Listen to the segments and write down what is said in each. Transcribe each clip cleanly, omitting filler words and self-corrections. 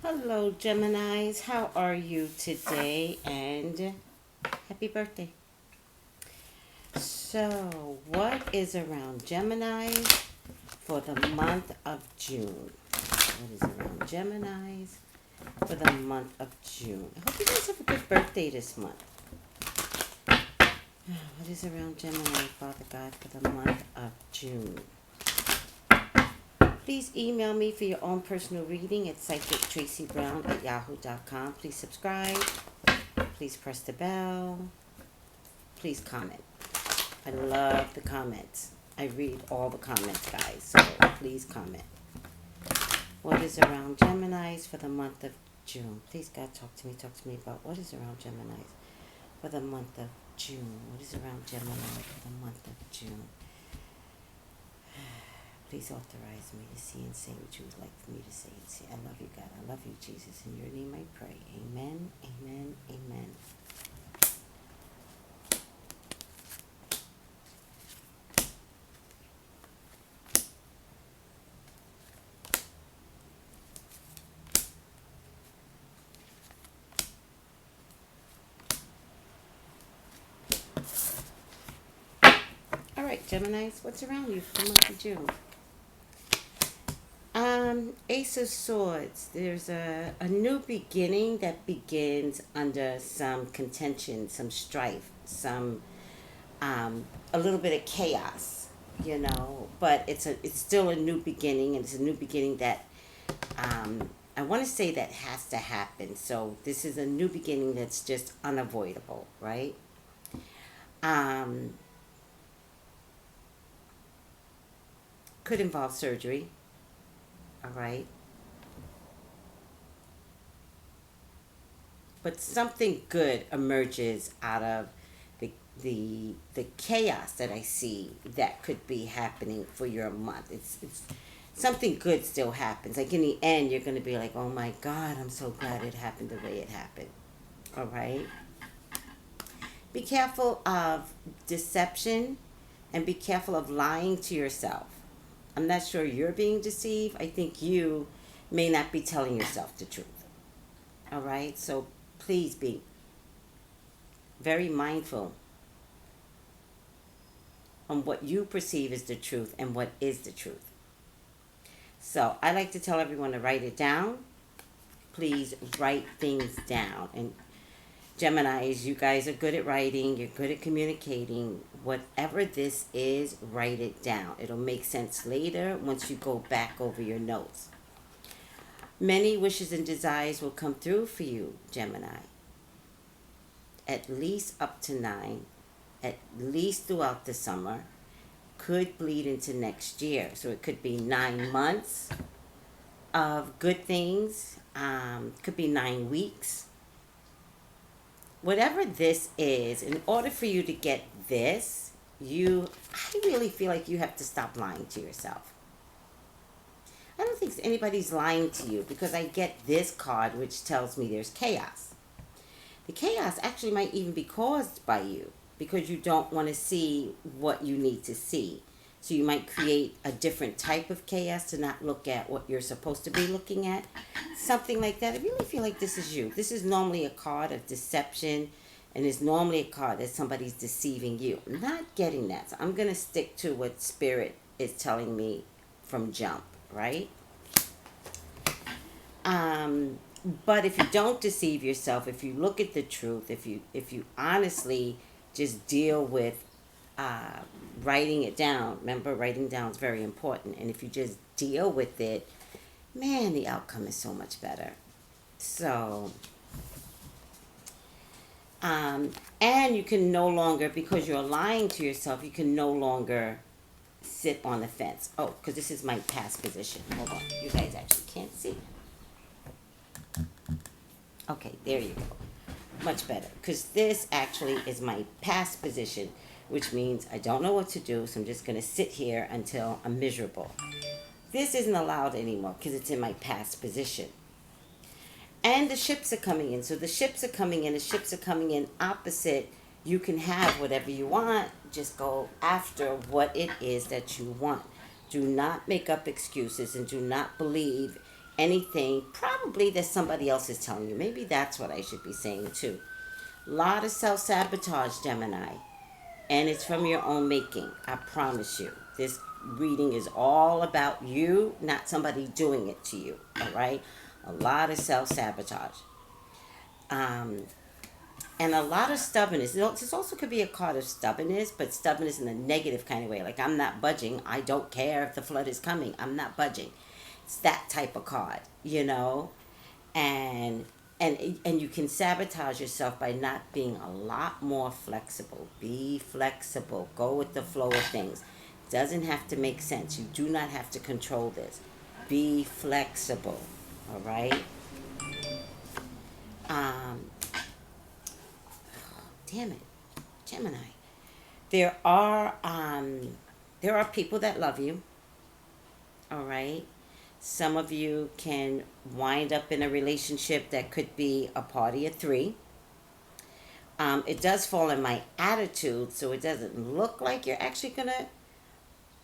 Hello, Geminis. How are you today? And happy birthday. So, what is around Geminis for the month of June? What is around Geminis for the month of June? I hope you guys have a good birthday this month. What is around Gemini, Father God, for the month of June? Please email me for your own personal reading at psychictraceybrown@yahoo.com. Please subscribe. Please press the bell. Please comment. I love the comments. I read all the comments, guys. So please comment. What is around Geminis for the month of June? Please, God, talk to me. Talk to me about what is around Geminis for the month of June. What is around Gemini for the month of June? Please authorize me to see and say what you would like for me to say and say. I love you, God. I love you, Jesus. In your name I pray. Amen, amen, amen. All right, Geminis, what's around you for the month of June? Ace of Swords. There's a new beginning that begins under some contention, some strife, some a little bit of chaos, But it's still a new beginning, and it's a new beginning that I want to say that has to happen. So this is a new beginning that's just unavoidable, right? Um, could involve surgery, all right? But something good emerges out of the chaos that I see that could be happening for your month. It's something good still happens. Like in the end, you're gonna be like, oh my God, I'm so glad it happened the way it happened. All right. Be careful of deception and be careful of lying to yourself. I'm not sure you're being deceived. I think you may not be telling yourself the truth. All right. So please be very mindful on what you perceive as the truth and what is the truth. So I like to tell everyone to write it down. Please write things down. And Geminis, you guys are good at writing, you're good at communicating. Whatever this is, write it down. It'll make sense later once you go back over your notes. Many wishes and desires will come through for you, Gemini. At least up to 9, at least throughout the summer, could bleed into next year. So it could be 9 months of good things, could be 9 weeks. Whatever this is, in order for you to get this, I really feel like you have to stop lying to yourself. I don't think anybody's lying to you because I get this card which tells me there's chaos. The chaos actually might even be caused by you because you don't want to see what you need to see. So you might create a different type of chaos to not look at what you're supposed to be looking at. Something like that. I really feel like this is you. This is normally a card of deception, and it's normally a card that somebody's deceiving you. I'm not getting that. So I'm going to stick to what Spirit is telling me from jump, right? But if you don't deceive yourself, if you look at the truth, if you honestly just deal with uh, writing it down. Remember, writing down is very important. And if you just deal with it, man, the outcome is so much better. So, and you can no longer, because you're lying to yourself, you can no longer sit on the fence. Oh, because this is my past position. Hold on. You guys actually can't see. Okay, there you go. Much better. Because this actually is my past position, which means I don't know what to do, so I'm just going to sit here until I'm miserable. This isn't allowed anymore because it's in my past position. And the ships are coming in. So the ships are coming in. The ships are coming in opposite. You can have whatever you want. Just go after what it is that you want. Do not make up excuses and do not believe anything probably that somebody else is telling you. Maybe that's what I should be saying too. A lot of self-sabotage, Gemini. And it's from your own making. I promise you. This reading is all about you, not somebody doing it to you. All right? A lot of self-sabotage. And a lot of stubbornness. This also could be a card of stubbornness, but stubbornness in a negative kind of way. Like, I'm not budging. I don't care if the flood is coming. I'm not budging. It's that type of card, you know? And you can sabotage yourself by not being a lot more flexible. Be flexible. Go with the flow of things. Doesn't have to make sense. You do not have to control this. Be flexible. All right? Damn it, Gemini. There are people that love you. All right. Some of you can wind up in a relationship that could be a party of three. It does fall in my attitude, so it doesn't look like you're actually gonna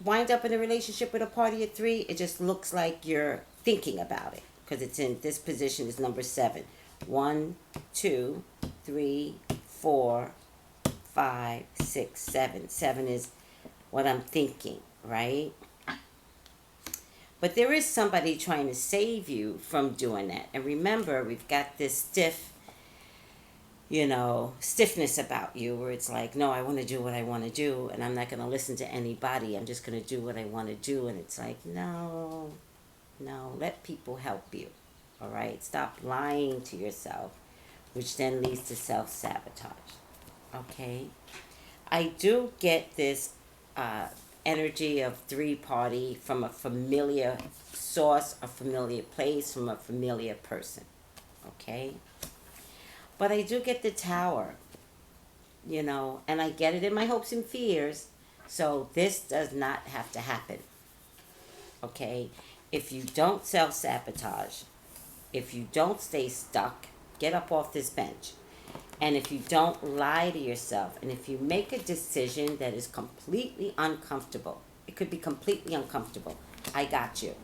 wind up in a relationship with a party of three. It just looks like you're thinking about it because it's in this position is number 7. 1, 2, 3, 4, 5, 6, 7. 7 is what I'm thinking, right? But there is somebody trying to save you from doing that. And remember, we've got this stiffness about you where it's like, no, I want to do what I want to do and I'm not going to listen to anybody. I'm just going to do what I want to do. And it's like, no, let people help you. All right? Stop lying to yourself, which then leads to self-sabotage. Okay? I do get this energy of 3-party from a familiar source, a familiar place, from a familiar person. Okay? But I do get the Tower, and I get it in my hopes and fears. So this does not have to happen. Okay? If you don't self-sabotage, if you don't stay stuck, get up off this bench. And if you don't lie to yourself, and if you make a decision that is completely uncomfortable, it could be completely uncomfortable. I got you.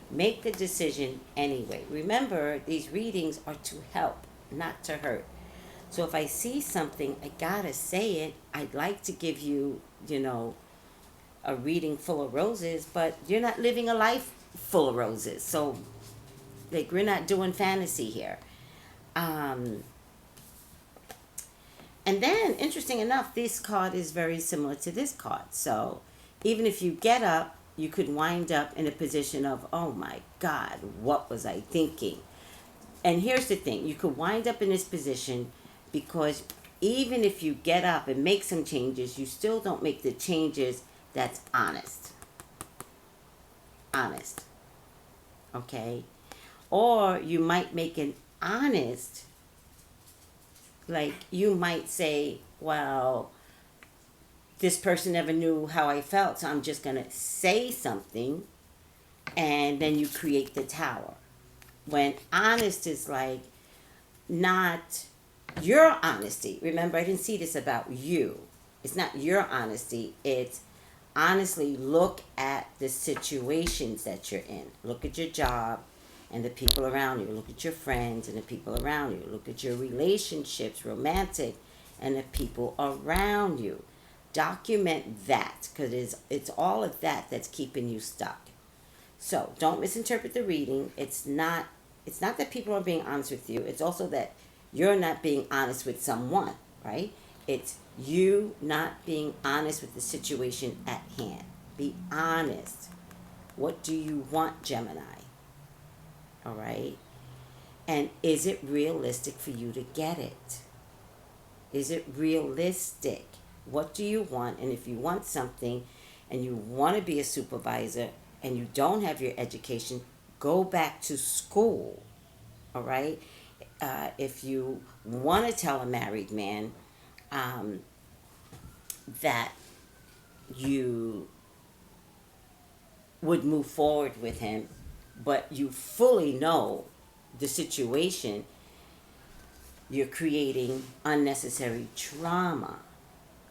Make the decision anyway. Remember, these readings are to help, not to hurt. So if I see something, I gotta say it. I'd like to give you, a reading full of roses, but you're not living a life full of roses. So, we're not doing fantasy here. And then, interesting enough, this card is very similar to this card. So, even if you get up, you could wind up in a position of, oh my God, what was I thinking? And here's the thing. You could wind up in this position because even if you get up and make some changes, you still don't make the changes that's honest. Honest. Okay? Or you might make an honest, like you might say, well, this person never knew how I felt, so I'm just going to say something, and then you create the Tower. When honest is like not your honesty. Remember, I didn't see this about you. It's not your honesty. It's honestly look at the situations that you're in. Look at your job and the people around you. Look at your friends and the people around you. Look at your relationships, romantic, and the people around you. Document that, because it's all of that that's keeping you stuck. So don't misinterpret the reading. It's not that people are being honest with you. It's also that you're not being honest with someone, right? It's you not being honest with the situation at hand. Be honest. What do you want, Gemini? All right? And is it realistic for you to get it? Is it realistic? What do you want? And if you want something and you want to be a supervisor and you don't have your education, go back to school. All right? If you want to tell a married man that you would move forward with him, but you fully know the situation, you're creating unnecessary trauma.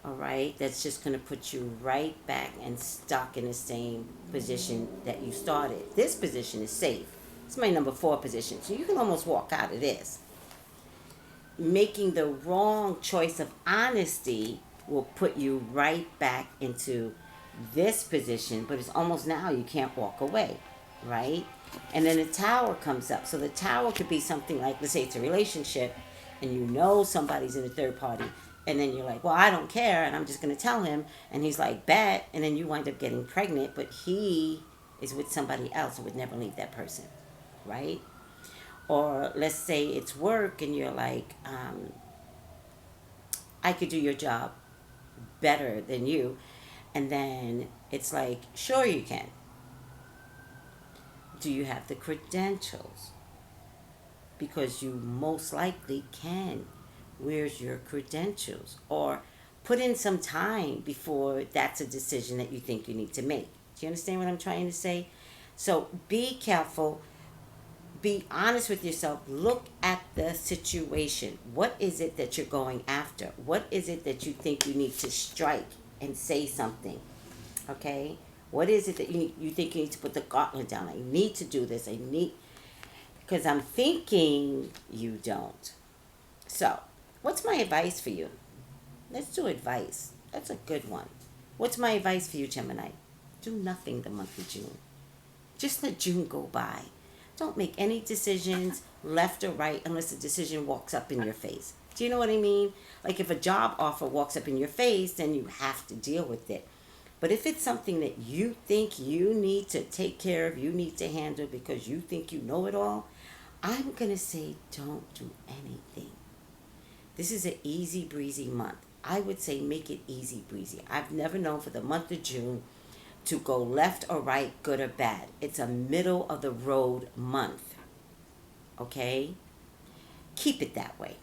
All right? That's just going to put you right back and stuck in the same position that you started. This position is safe. It's my number 4 position. So you can almost walk out of this. Making the wrong choice of honesty will put you right back into this position, but it's almost now you can't walk away, right? And then the tower comes up. So the tower could be something like, let's say it's a relationship, and you know somebody's in a third party, and then you're like, well, I don't care, and I'm just going to tell him, and he's like, bet, and then you wind up getting pregnant, but he is with somebody else and would never leave that person, right? Or let's say it's work, and you're like, I could do your job better than you, and then it's like, sure you can. Do you have the credentials? Because you most likely can. Where's your credentials? Or put in some time before that's a decision that you think you need to make. Do you understand what I'm trying to say? So be careful. Be honest with yourself. Look at the situation. What is it that you're going after? What is it that you think you need to strike and say something? Okay? What is it that you think you need to put the gauntlet down? I need to do this. Because I'm thinking you don't. So, what's my advice for you? Let's do advice. That's a good one. What's my advice for you, Gemini? Do nothing the month of June. Just let June go by. Don't make any decisions left or right unless the decision walks up in your face. Do you know what I mean? Like if a job offer walks up in your face, then you have to deal with it. But if it's something that you think you need to take care of, you need to handle because you think you know it all, I'm going to say don't do anything. This is an easy breezy month. I would say make it easy breezy. I've never known for the month of June to go left or right, good or bad. It's a middle of the road month. Okay? Keep it that way.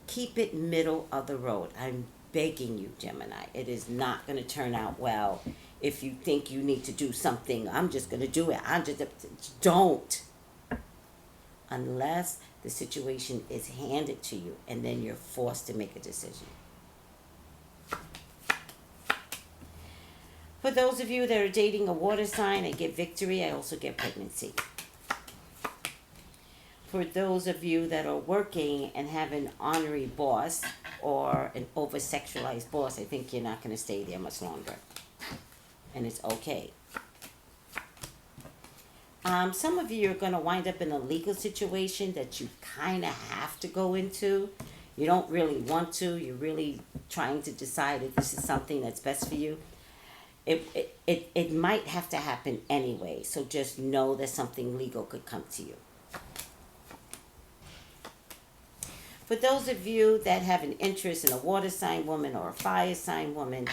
Keep it middle of the road. I'm begging you, Gemini. It is not going to turn out well if you think you need to do something. I'm just going to do it. Don't. Unless the situation is handed to you and then you're forced to make a decision. For those of you that are dating a water sign, I get victory. I also get pregnancy. For those of you that are working and have an ornery boss or an over-sexualized boss, I think you're not going to stay there much longer. And it's okay. Some of you are going to wind up in a legal situation that you kind of have to go into. You don't really want to. You're really trying to decide if this is something that's best for you. It might have to happen anyway. So just know that something legal could come to you. For those of you that have an interest in a water sign woman or a fire sign woman,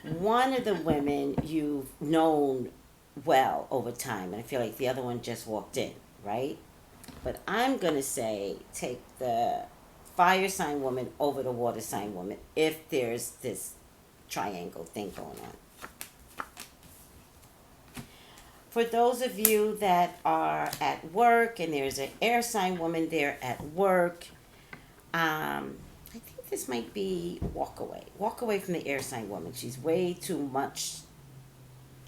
one of the women you've known well over time, and I feel like the other one just walked in, right? But I'm going to say take the fire sign woman over the water sign woman if there's this triangle thing going on. For those of you that are at work and there's an air sign woman there at work, I think this might be walk away. Walk away from the air sign woman. She's way too much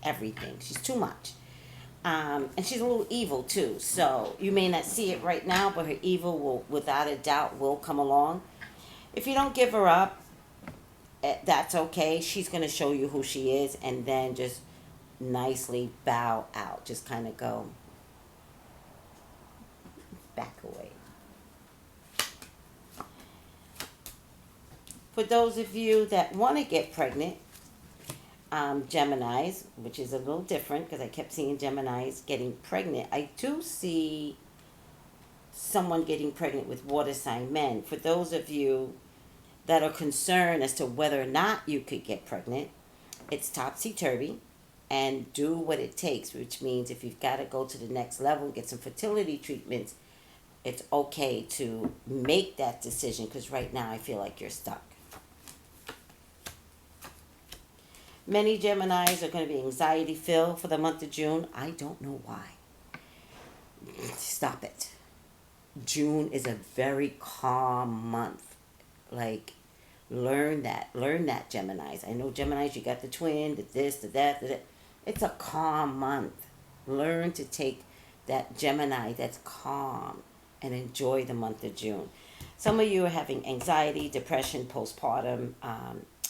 everything. She's too much. And she's a little evil too. So you may not see it right now, but her evil will, without a doubt, will come along. If you don't give her up, that's okay. She's going to show you who she is and then just nicely bow out. Just kind of go back away. For those of you that want to get pregnant, Geminis, which is a little different because I kept seeing Geminis getting pregnant. I do see someone getting pregnant with water sign men. For those of you that are concerned as to whether or not you could get pregnant, it's topsy-turvy and do what it takes, which means if you've got to go to the next level, get some fertility treatments, it's okay to make that decision because right now I feel like you're stuck. Many Geminis are going to be anxiety-filled for the month of June. I don't know why. Stop it. June is a very calm month. Like, learn that. Learn that, Geminis. I know Geminis, you got the twin, the this, the that, the that. It's a calm month. Learn to take that Gemini that's calm and enjoy the month of June. Some of you are having anxiety, depression, postpartum,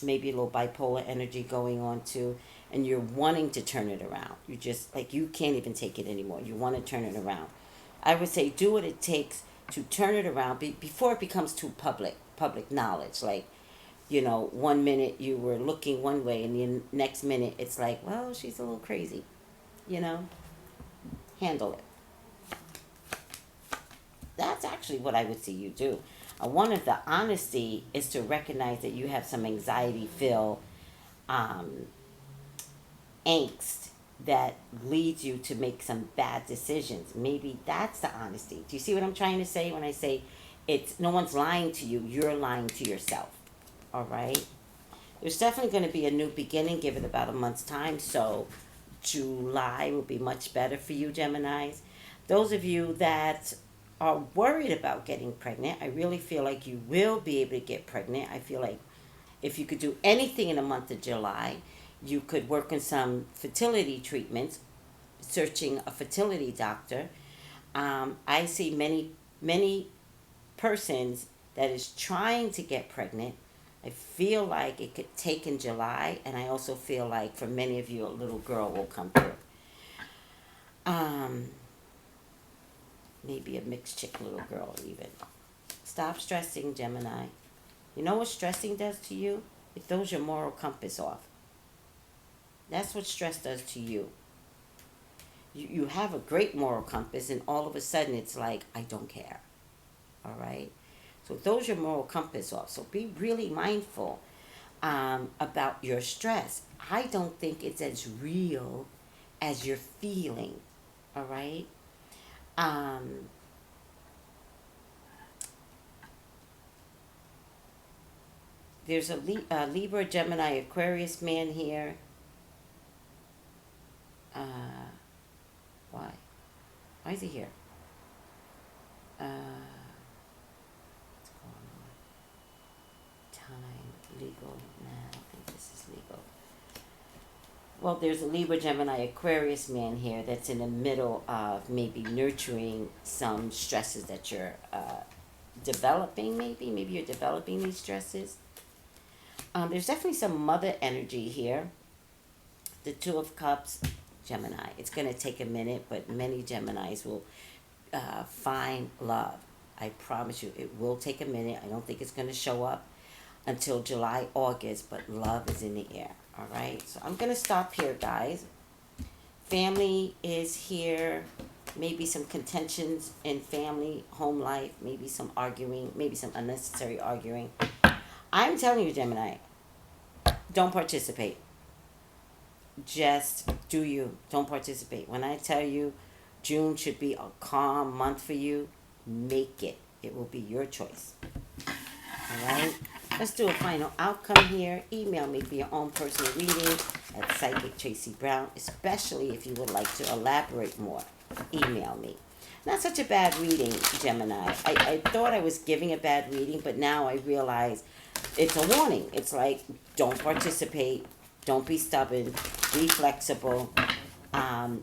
maybe a little bipolar energy going on too, and you're wanting to turn it around. You just, like, you can't even take it anymore. You want to turn it around. I would say do what it takes to turn it around before it becomes too public knowledge. Like, you know, 1 minute you were looking one way and the next minute it's like, well, she's a little crazy. You know, handle it. That's actually what I would see you do. One of the honesty is to recognize that you have some anxiety filled angst that leads you to make some bad decisions. Maybe that's the honesty. Do you see what I'm trying to say when I say it's no one's lying to you, you're lying to yourself? All right? There's definitely going to be a new beginning. Give it about a month's time. So July will be much better for you, Geminis. Those of you that are worried about getting pregnant, I really feel like you will be able to get pregnant. I feel like if you could do anything in the month of July, you could work on some fertility treatments, searching a fertility doctor. I see many persons that is trying to get pregnant. I feel like it could take in July, and I also feel like for many of you, a little girl will come through. Maybe a mixed chick little girl even. Stop stressing, Gemini. You know what stressing does to you? It throws your moral compass off. That's what stress does to you. You have a great moral compass, and all of a sudden it's like, I don't care. All right? So it throws your moral compass off. So be really mindful about your stress. I don't think it's as real as you're feeling. All right? There's a Libra, Gemini, Aquarius man here. Why? Why is he here? What's going on? Time, legal. Nah, I don't think this is legal. Well, there's a Libra, Gemini, Aquarius man here that's in the middle of maybe nurturing some stresses that you're developing, maybe. Maybe you're developing these stresses. There's definitely some mother energy here. The Two of Cups, Gemini. It's going to take a minute, but many Geminis will find love. I promise you, it will take a minute. I don't think it's going to show up until July, August, but love is in the air. All right? So I'm going to stop here, guys. Family is here. Maybe some contentions in family, home life, maybe some arguing, maybe some unnecessary arguing. I'm telling you, Gemini, don't participate. Just do you. Don't participate. When I tell you June should be a calm month for you, make it. It will be your choice. All right? Let's do a final outcome here. Email me for your own personal reading at psychictraceybrown, especially if you would like to elaborate more. Email me. Not such a bad reading, Gemini. I thought I was giving a bad reading, but now I realize it's a warning. It's like, don't participate. Don't be stubborn. Be flexible.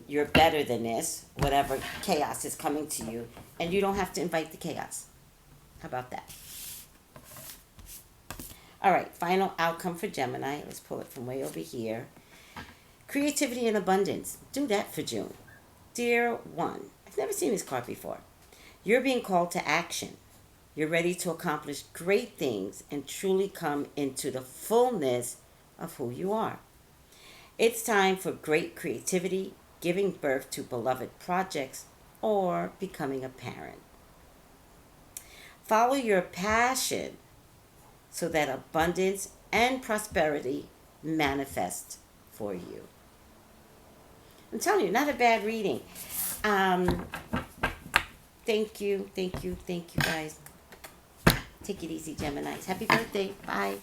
You're better than this. Whatever chaos is coming to you. And you don't have to invite the chaos. How about that? All right. Final outcome for Gemini. Let's pull it from way over here. Creativity and abundance. Do that for June. Dear one. I've never seen this card before. You're being called to action. You're ready to accomplish great things and truly come into the fullness of who you are. It's time for great creativity, giving birth to beloved projects, or becoming a parent. Follow your passion so that abundance and prosperity manifest for you. I'm telling you, not a bad reading. Thank you, guys. Take it easy, Geminis. Happy birthday. Bye.